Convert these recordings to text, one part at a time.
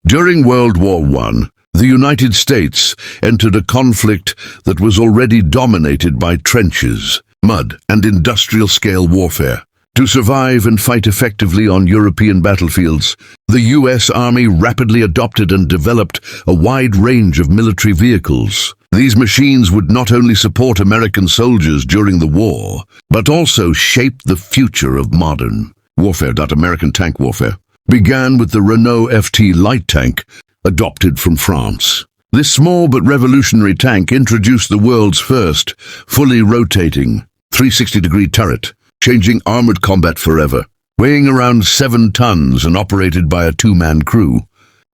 During World War I, the United States entered a conflict that was already dominated by trenches, mud, and industrial-scale warfare. To survive and fight effectively on European battlefields, the U.S. Army rapidly adopted and developed a wide range of military vehicles. These machines would not only support American soldiers during the war, but also shape the future of modern warfare. American tank warfare began with the Renault FT light tank, adopted from France. This small but revolutionary tank introduced the world's first fully rotating 360-degree turret, changing armored combat forever. Weighing around 7 tons and operated by a 2-man crew,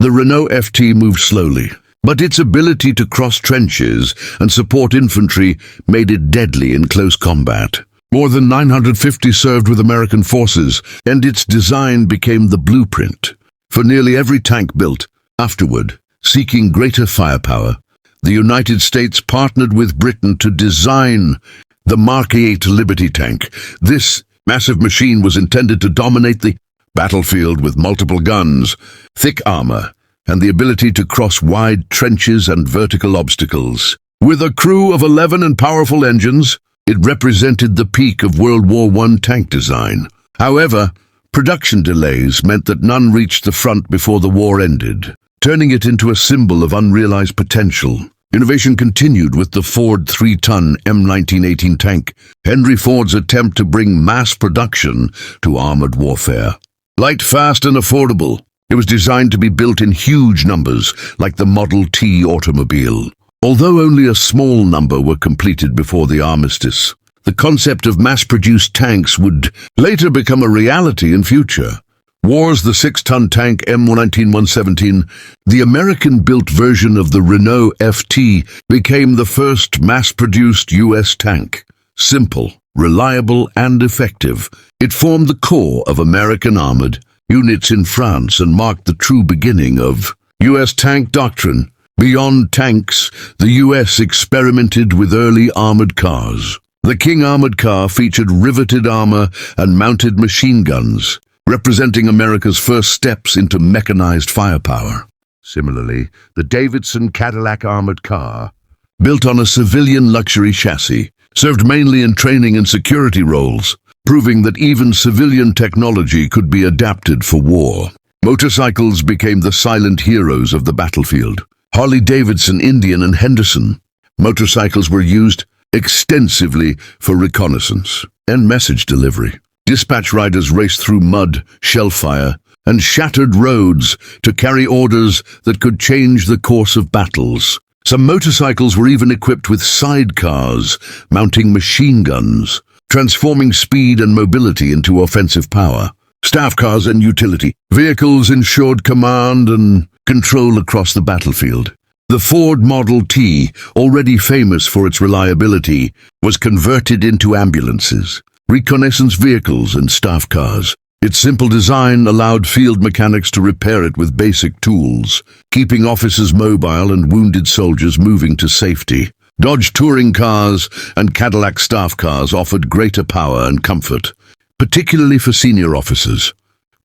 the Renault FT moved slowly, but its ability to cross trenches and support infantry made it deadly in close combat. More than 950 served with American forces, and its design became the blueprint for nearly every tank built afterward. Seeking greater firepower, the United States partnered with Britain to design the Mark VIII Liberty tank. This massive machine was intended to dominate the battlefield with multiple guns, thick armor, and the ability to cross wide trenches and vertical obstacles. With a crew of 11 and powerful engines, it represented the peak of World War I tank design. However, production delays meant that none reached the front before the war ended, turning it into a symbol of unrealized potential. Innovation continued with the Ford 3-ton M1918 tank, Henry Ford's attempt to bring mass production to armored warfare. Light, fast, and affordable, it was designed to be built in huge numbers, like the Model T automobile. Although only a small number were completed before the armistice, the concept of mass-produced tanks would later become a reality in future. Wars the 6-ton tank M19-117, the American-built version of the Renault FT, became the first mass-produced U.S. tank. Simple, reliable, and effective, it formed the core of American armored units in France and marked the true beginning of U.S. tank doctrine. Beyond tanks, the U.S. experimented with early armored cars. The King armored car featured riveted armor and mounted machine guns, representing America's first steps into mechanized firepower. Similarly, the Davidson Cadillac armored car, built on a civilian luxury chassis, served mainly in training and security roles, proving that even civilian technology could be adapted for war. Motorcycles became the silent heroes of the battlefield. Harley Davidson, Indian, and Henderson motorcycles were used extensively for reconnaissance and message delivery. Dispatch riders raced through mud, shellfire, and shattered roads to carry orders that could change the course of battles. Some motorcycles were even equipped with sidecars, mounting machine guns, transforming speed and mobility into offensive power. Staff cars and utility vehicles ensured command and control across the battlefield. The Ford Model T, already famous for its reliability, was converted into ambulances, reconnaissance vehicles, and staff cars. Its simple design allowed field mechanics to repair it with basic tools, keeping officers mobile and wounded soldiers moving to safety. Dodge touring cars and Cadillac staff cars offered greater power and comfort, particularly for senior officers.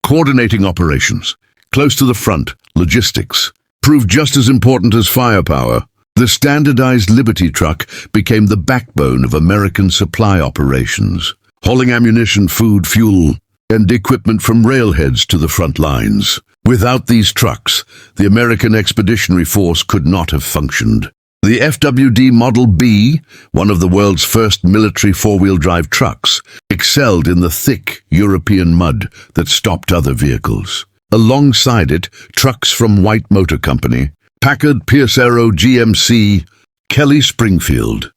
Coordinating operations, close to the front, logistics, proved just as important as firepower. The standardized Liberty truck became the backbone of American supply operations, hauling ammunition, food, fuel, and equipment from railheads to the front lines. Without these trucks, the American Expeditionary Force could not have functioned. The FWD Model B, one of the world's first military four-wheel drive trucks, excelled in the thick European mud that stopped other vehicles. Alongside it, trucks from White Motor Company, Packard, Pierce Arrow, GMC, Kelly Springfield,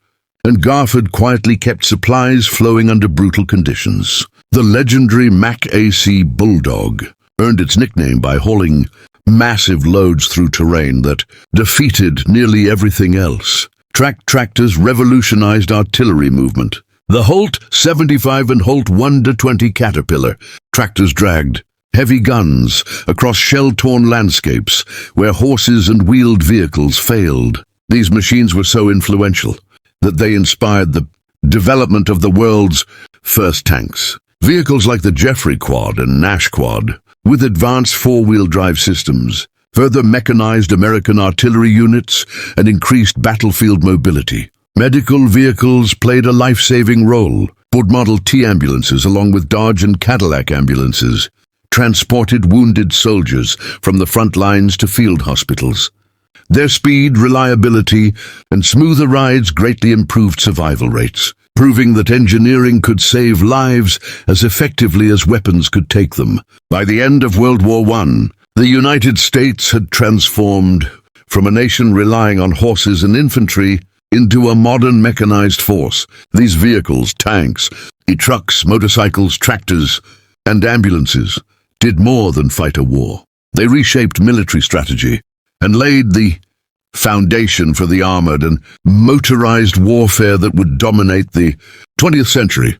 and Garford quietly kept supplies flowing under brutal conditions. The legendary Mack AC Bulldog earned its nickname by hauling massive loads through terrain that defeated nearly everything else. Track tractors revolutionized artillery movement. The Holt 75 and Holt 1-20 Caterpillar tractors dragged heavy guns across shell-torn landscapes where horses and wheeled vehicles failed. These machines were so influential that they inspired the development of the world's first tanks. Vehicles like the Jeffrey Quad and Nash Quad, with advanced four-wheel drive systems, further mechanized American artillery units, and increased battlefield mobility. Medical vehicles played a life-saving role. Ford Model T ambulances, along with Dodge and Cadillac ambulances, transported wounded soldiers from the front lines to field hospitals. Their speed, reliability, and smoother rides greatly improved survival rates, proving that engineering could save lives as effectively as weapons could take them. By the end of World War I, the United States had transformed from a nation relying on horses and infantry into a modern mechanized force. These vehicles, tanks, trucks, motorcycles, tractors, and ambulances, did more than fight a war. They reshaped military strategy and laid the foundation for the armored and motorized warfare that would dominate the 20th century.